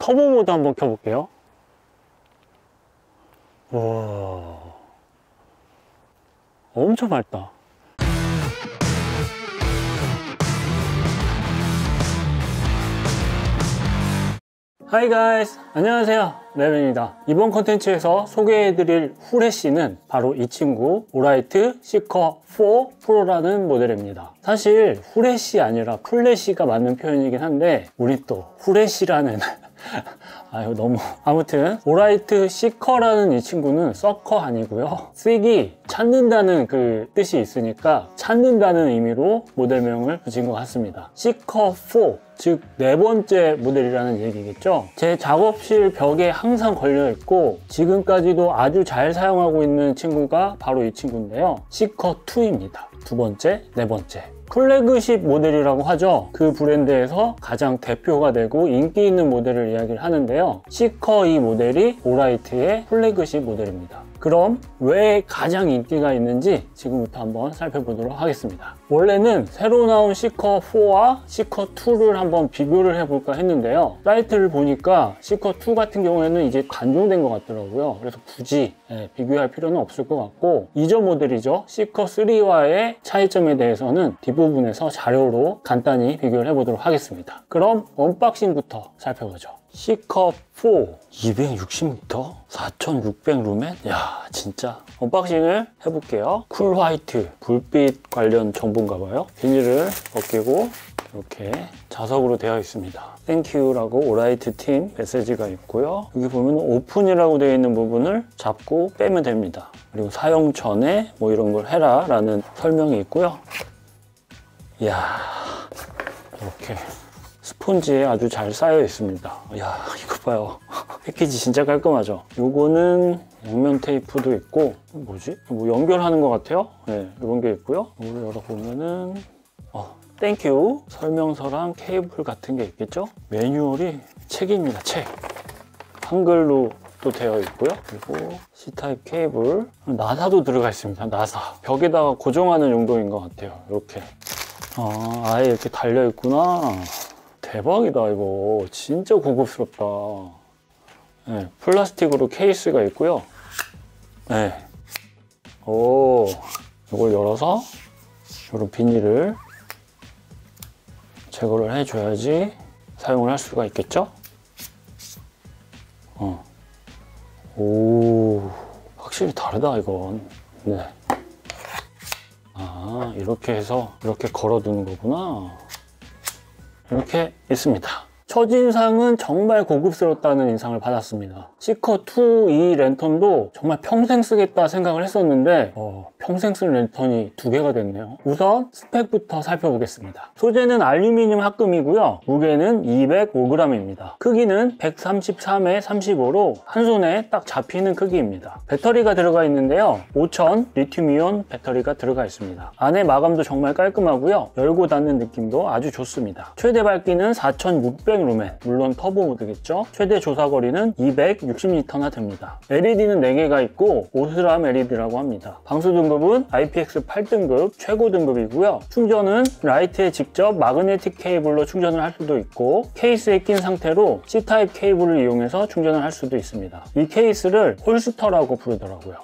터보 모드 한번 켜볼게요. 우와, 엄청 밝다. 하이 가이즈, 안녕하세요, 레벤입니다. 이번 컨텐츠에서 소개해드릴 후레쉬는 바로 이 친구 오라이트 시커 4 프로라는 모델입니다. 사실 후레쉬 아니라 플래시가 맞는 표현이긴 한데 우리 또 후레쉬라는 아유 너무 아무튼 오라이트 시커라는 이 친구는 서커 아니고요, seek이 찾는다는 그 뜻이 있으니까 찾는다는 의미로 모델명을 붙인 것 같습니다. 시커 4, 즉 네 번째 모델이라는 얘기겠죠. 제 작업실 벽에 항상 걸려 있고 지금까지도 아주 잘 사용하고 있는 친구가 바로 이 친구인데요, 시커 2입니다. 두 번째, 네 번째 플래그십 모델이라고 하죠. 그 브랜드에서 가장 대표가 되고 인기 있는 모델을 이야기를 하는데요, 시커 이 모델이 오라이트의 플래그십 모델입니다. 그럼 왜 가장 인기가 있는지 지금부터 한번 살펴보도록 하겠습니다. 원래는 새로 나온 시커 4와 시커 2를 한번 비교를 해볼까 했는데요, 사이트를 보니까 시커 2 같은 경우에는 이제 단종된 것 같더라고요. 그래서 굳이 비교할 필요는 없을 것 같고, 이전 모델이죠, 시커 3와의 차이점에 대해서는 뒷부분에서 자료로 간단히 비교를 해보도록 하겠습니다. 그럼 언박싱부터 살펴보죠. 시커 4 260m 4600 루멘. 야 진짜 언박싱을 해볼게요. 쿨 화이트 불빛 관련 정보인가봐요. 비닐을 벗기고 이렇게 자석으로 되어 있습니다. 땡큐라고 오라이트 팀 메시지가 있고요. 여기 보면 오픈이라고 되어 있는 부분을 잡고 빼면 됩니다. 그리고 사용 전에 뭐 이런 걸 해라 라는 설명이 있고요. 이야 이렇게 스폰지에 아주 잘 쌓여 있습니다. 이야 이거 봐요. 패키지 진짜 깔끔하죠. 요거는 양면 테이프도 있고, 뭐지? 뭐 연결하는 것 같아요. 네, 이런 게 있고요. 이걸 열어보면은 땡큐 설명서랑 케이블 같은 게 있겠죠. 매뉴얼이 책입니다. 책. 한글로 또 되어 있고요. 그리고 C타입 케이블, 나사도 들어가 있습니다. 나사. 벽에다가 고정하는 용도인 것 같아요. 이렇게. 아예 이렇게 달려 있구나. 대박이다. 이거 진짜 고급스럽다. 네, 플라스틱으로 케이스가 있고요. 네. 오, 이걸 열어서 이런 비닐을 제거를 해줘야지 사용을 할 수가 있겠죠? 오, 확실히 다르다 이건. 네. 이렇게 해서 이렇게 걸어두는 거구나. 이렇게 있습니다. 첫인상은 정말 고급스럽다는 인상을 받았습니다. 시커 2 이 랜턴도 정말 평생 쓰겠다 생각을 했었는데 평생 쓴 랜턴이 두 개가 됐네요. 우선 스펙부터 살펴보겠습니다. 소재는 알루미늄 합금이고요. 무게는 205g입니다. 크기는 133에 35로 한 손에 딱 잡히는 크기입니다. 배터리가 들어가 있는데요, 5000 리튬이온 배터리가 들어가 있습니다. 안에 마감도 정말 깔끔하고요, 열고 닫는 느낌도 아주 좋습니다. 최대 밝기는 4600 루멘, 물론 터보 모드겠죠. 최대 조사거리는 260m나 됩니다. LED는 4개가 있고 오스람 LED라고 합니다. 방수 등급은 IPX 8등급 최고 등급이고요. 충전은 라이트에 직접 마그네틱 케이블로 충전을 할 수도 있고, 케이스에 낀 상태로 C타입 케이블을 이용해서 충전을 할 수도 있습니다. 이 케이스를 홀스터라고 부르더라고요.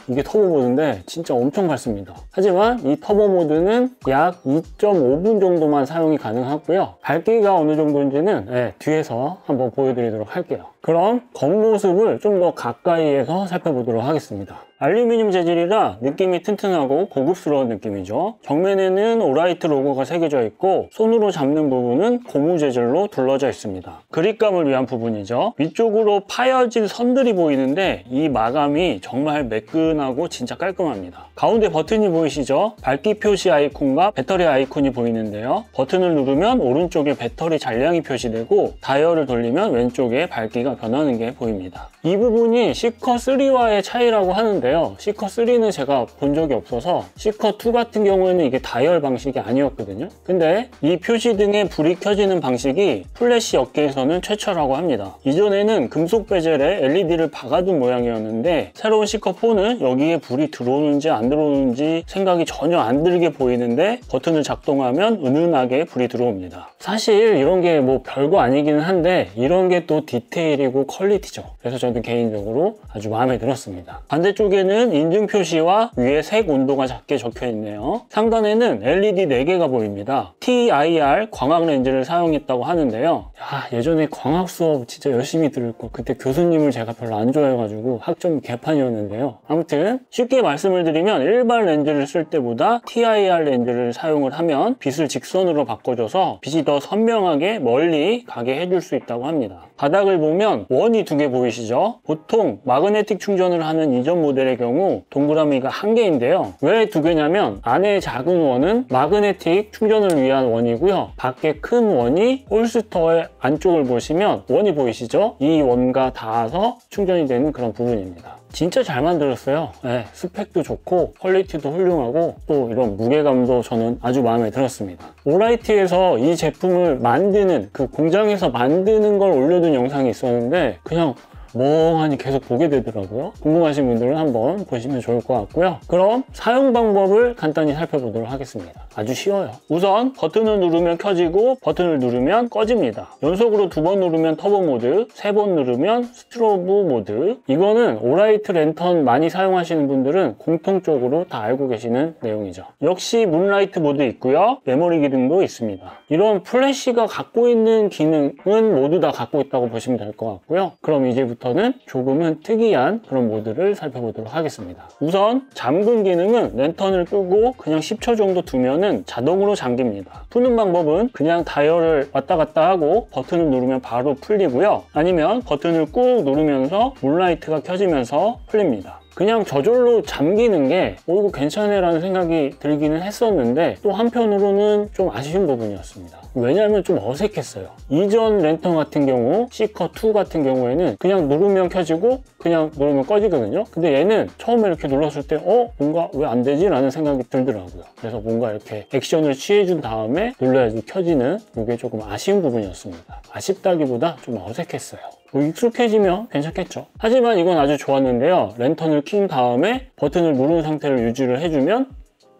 이게 터보 모드인데 진짜 엄청 밝습니다. 하지만 이 터보 모드는 약 2.5분 정도만 사용이 가능하고요. 밝기가 어느 정도인지는 뒤에서 한번 보여드리도록 할게요. 그럼 겉모습을 좀 더 가까이에서 살펴보도록 하겠습니다. 알루미늄 재질이라 느낌이 튼튼하고 고급스러운 느낌이죠. 정면에는 오라이트 로고가 새겨져 있고 손으로 잡는 부분은 고무 재질로 둘러져 있습니다. 그립감을 위한 부분이죠. 위쪽으로 파여진 선들이 보이는데 이 마감이 정말 매끈하고 진짜 깔끔합니다. 가운데 버튼이 보이시죠? 밝기 표시 아이콘과 배터리 아이콘이 보이는데요, 버튼을 누르면 오른쪽에 배터리 잔량이 표시되고 다이얼을 돌리면 왼쪽에 밝기가 소리가 변하는 게 보입니다. 이 부분이 C컷3와의 차이라고 하는데요. C컷3는 제가 본 적이 없어서 C컷2 같은 경우에는 이게 다이얼 방식이 아니었거든요. 근데 이 표시등에 불이 켜지는 방식이 플래시 업계에서는 최초라고 합니다. 이전에는 금속 베젤에 LED를 박아둔 모양이었는데 새로운 C컷4는 여기에 불이 들어오는지 안 들어오는지 생각이 전혀 안 들게 보이는데 버튼을 작동하면 은은하게 불이 들어옵니다. 사실 이런 게 뭐 별거 아니기는 한데 이런 게 또 디테일이고 퀄리티죠. 그래서 저는 개인적으로 아주 마음에 들었습니다. 반대쪽에는 인증 표시와 위에 색 온도가 작게 적혀 있네요. 상단에는 LED 4개가 보입니다. TIR 광학 렌즈를 사용했다고 하는데요. 예전에 광학 수업 진짜 열심히 들을 거, 그때 교수님을 제가 별로 안 좋아해가지고 학점 개판이었는데요. 아무튼 쉽게 말씀을 드리면 일반 렌즈를 쓸 때보다 TIR 렌즈를 사용을 하면 빛을 직선으로 바꿔줘서 빛이 더 선명하게 멀리 가게 해줄 수 있다고 합니다. 바닥을 보면 원이 2개 보이시죠? 보통 마그네틱 충전을 하는 이전 모델의 경우 동그라미가 1개인데요. 왜 2개냐면 안에 작은 원은 마그네틱 충전을 위한 원이고요. 밖에 큰 원이 홀스터의 안쪽을 보시면 원이 보이시죠? 이 원과 닿아서 충전이 되는 그런 부분입니다. 진짜 잘 만들었어요. 네, 스펙도 좋고 퀄리티도 훌륭하고 또 이런 무게감도 저는 아주 마음에 들었습니다. 오라이트에서 이 제품을 만드는, 그 공장에서 만드는 걸 올려둔 영상이 있었는데 그냥 멍하니 계속 보게 되더라고요. 궁금하신 분들은 한번 보시면 좋을 것 같고요. 그럼 사용 방법을 간단히 살펴보도록 하겠습니다. 아주 쉬워요. 우선 버튼을 누르면 켜지고 버튼을 누르면 꺼집니다. 연속으로 2번 누르면 터보 모드, 3번 누르면 스트로브 모드. 이거는 오라이트 랜턴 많이 사용하시는 분들은 공통적으로 다 알고 계시는 내용이죠. 역시 문라이트 모드 있고요. 메모리 기능도 있습니다. 이런 플래시가 갖고 있는 기능은 모두 다 갖고 있다고 보시면 될 것 같고요. 그럼 이제부터는 조금은 특이한 그런 모드를 살펴보도록 하겠습니다. 우선 잠금 기능은 랜턴을 끄고 그냥 10초 정도 두면은 자동으로 잠깁니다. 푸는 방법은 그냥 다이얼을 왔다 갔다 하고 버튼을 누르면 바로 풀리고요. 아니면 버튼을 꾹 누르면서 문라이트가 켜지면서 풀립니다. 그냥 저절로 잠기는 게 이거 괜찮네 라는 생각이 들기는 했었는데 또 한편으로는 좀 아쉬운 부분이었습니다. 왜냐하면 좀 어색했어요. 이전 랜턴 같은 경우, C컷2 같은 경우에는 그냥 누르면 켜지고 그냥 누르면 꺼지거든요. 근데 얘는 처음에 이렇게 눌렀을 때 뭔가 왜 안 되지? 라는 생각이 들더라고요. 그래서 뭔가 이렇게 액션을 취해준 다음에 눌러야지 켜지는, 이게 조금 아쉬운 부분이었습니다. 아쉽다기보다 좀 어색했어요. 뭐 익숙해지면 괜찮겠죠. 하지만 이건 아주 좋았는데요. 랜턴을 킨 다음에 버튼을 누른 상태를 유지를 해주면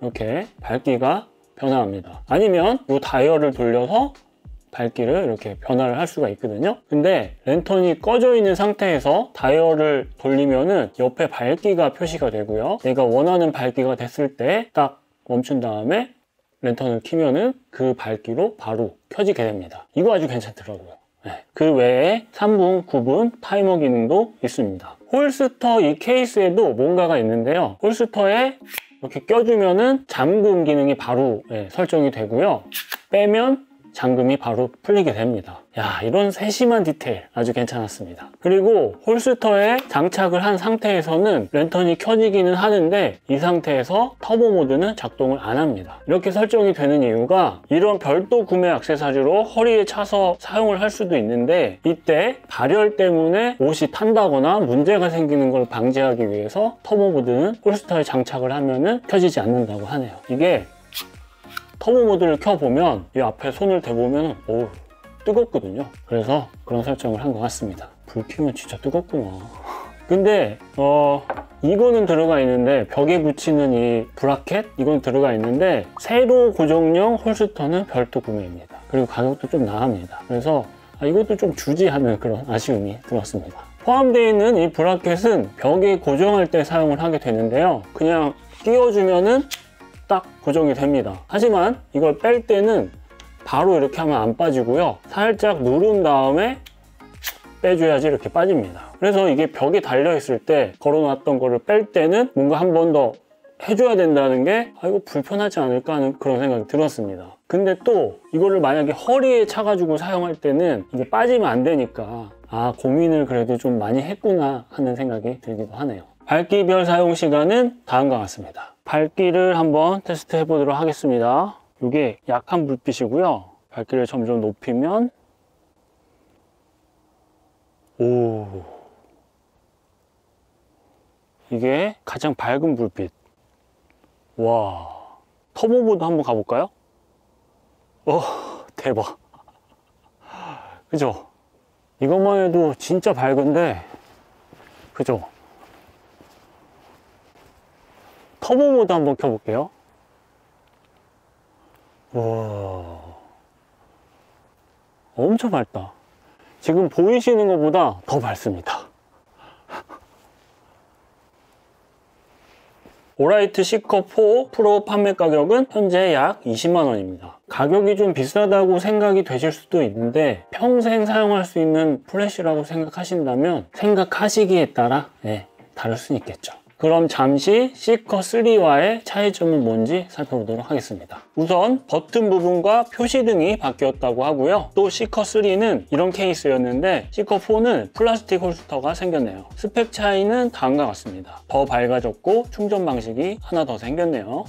이렇게 밝기가 변화합니다. 아니면 이 다이얼을 돌려서 밝기를 이렇게 변화를 할 수가 있거든요. 근데 랜턴이 꺼져 있는 상태에서 다이얼을 돌리면은 옆에 밝기가 표시가 되고요. 내가 원하는 밝기가 됐을 때 딱 멈춘 다음에 랜턴을 켜면은 그 밝기로 바로 켜지게 됩니다. 이거 아주 괜찮더라고요. 그 외에 3분, 9분 타이머 기능도 있습니다. 홀스터 이 케이스에도 뭔가가 있는데요. 홀스터에 이렇게 껴주면은 잠금 기능이 바로 설정이 되고요. 빼면 잠금이 바로 풀리게 됩니다. 이런 세심한 디테일 아주 괜찮았습니다. 그리고 홀스터에 장착을 한 상태에서는 랜턴이 켜지기는 하는데 이 상태에서 터보 모드는 작동을 안 합니다. 이렇게 설정이 되는 이유가 이런 별도 구매 액세서리로 허리에 차서 사용을 할 수도 있는데 이때 발열 때문에 옷이 탄다거나 문제가 생기는 걸 방지하기 위해서 터보 모드는 홀스터에 장착을 하면은 켜지지 않는다고 하네요. 이게 터보 모드를 켜보면 이 앞에 손을 대보면 뜨겁거든요. 그래서 그런 설정을 한 것 같습니다. 불 켜면 진짜 뜨겁구나. 근데 이거는 들어가 있는데 벽에 붙이는 이 브라켓 이건 들어가 있는데 세로 고정용 홀스터는 별도 구매입니다. 그리고 가격도 좀 나갑니다. 그래서 이것도 좀 주지하는 그런 아쉬움이 들었습니다. 포함되어 있는 이 브라켓은 벽에 고정할 때 사용을 하게 되는데요. 그냥 끼워주면은 딱 고정이 됩니다. 하지만 이걸 뺄 때는 바로 이렇게 하면 안 빠지고요. 살짝 누른 다음에 빼줘야지 이렇게 빠집니다. 그래서 이게 벽에 달려 있을 때 걸어놨던 거를 뺄 때는 뭔가 한 번 더 해줘야 된다는 게 이거 불편하지 않을까 하는 그런 생각이 들었습니다. 근데 또 이거를 만약에 허리에 차가지고 사용할 때는 이게 빠지면 안 되니까 고민을 그래도 좀 많이 했구나 하는 생각이 들기도 하네요. 밝기별 사용 시간은 다음과 같습니다. 밝기를 한번 테스트 해보도록 하겠습니다. 이게 약한 불빛이고요. 밝기를 점점 높이면 오, 이게 가장 밝은 불빛. 와, 터보 모드 한번 가볼까요? 대박. 그죠? 이것만 해도 진짜 밝은데, 그죠? 터보 모드 한번 켜볼게요. 와, 엄청 밝다. 지금 보이시는 것보다 더 밝습니다. 오라이트 시커4 프로 판매 가격은 현재 약 20만 원입니다. 가격이 좀 비싸다고 생각이 되실 수도 있는데 평생 사용할 수 있는 플래시라고 생각하신다면 생각하시기에 따라 다를 수 있겠죠. 그럼 잠시 시커3와의 차이점은 뭔지 살펴보도록 하겠습니다. 우선 버튼 부분과 표시등이 바뀌었다고 하고요. 또 시커3는 이런 케이스였는데 시커4는 플라스틱 홀스터가 생겼네요. 스펙 차이는 다음과 같습니다. 더 밝아졌고 충전 방식이 하나 더 생겼네요.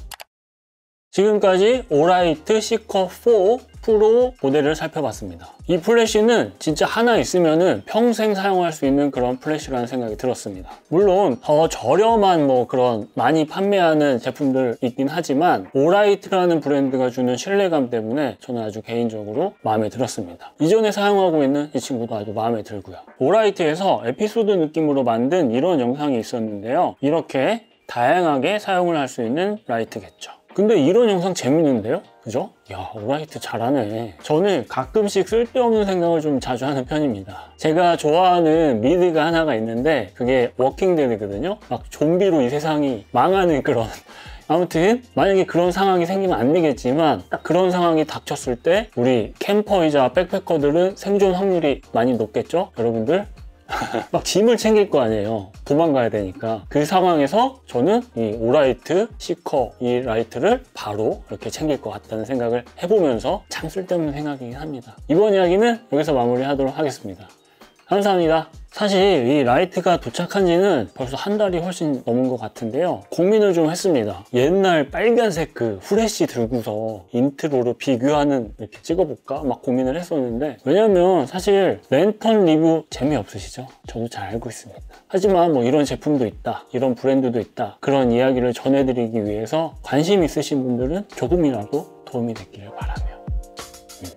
지금까지 오라이트 시커4 프로 모델을 살펴봤습니다. 이 플래시는 진짜 하나 있으면은 평생 사용할 수 있는 그런 플래시라는 생각이 들었습니다. 물론 더 저렴한 그런 많이 판매하는 제품들 있긴 하지만 오라이트라는 브랜드가 주는 신뢰감 때문에 저는 아주 개인적으로 마음에 들었습니다. 이전에 사용하고 있는 이 친구도 아주 마음에 들고요. 오라이트에서 에피소드 느낌으로 만든 이런 영상이 있었는데요. 이렇게 다양하게 사용을 할 수 있는 라이트겠죠. 근데 이런 영상 재밌는데요? 그죠? 야, 오라이트 잘하네. 저는 가끔씩 쓸데없는 생각을 좀 자주 하는 편입니다. 제가 좋아하는 미드가 하나가 있는데 그게 워킹데드거든요. 막 좀비로 이 세상이 망하는 그런. 아무튼 만약에 그런 상황이 생기면 안 되겠지만 딱 그런 상황이 닥쳤을 때 우리 캠퍼이자 백패커들은 생존 확률이 많이 높겠죠? 여러분들? 막 짐을 챙길 거 아니에요. 도망가야 되니까. 그 상황에서 저는 이 오라이트 시커 이 라이트를 바로 이렇게 챙길 것 같다는 생각을 해보면서 참 쓸데없는 생각이긴 합니다. 이번 이야기는 여기서 마무리하도록 하겠습니다. 감사합니다. 사실 이 라이트가 도착한 지는 벌써 한 달이 훨씬 넘은 것 같은데요. 고민을 좀 했습니다. 옛날 빨간색 그 후레쉬 들고서 인트로를 비교하는 이렇게 찍어볼까? 막 고민을 했었는데 왜냐면 사실 랜턴 리뷰 재미없으시죠? 저도 잘 알고 있습니다. 하지만 이런 제품도 있다, 이런 브랜드도 있다, 그런 이야기를 전해드리기 위해서 관심 있으신 분들은 조금이라도 도움이 됐기를 바랍니다.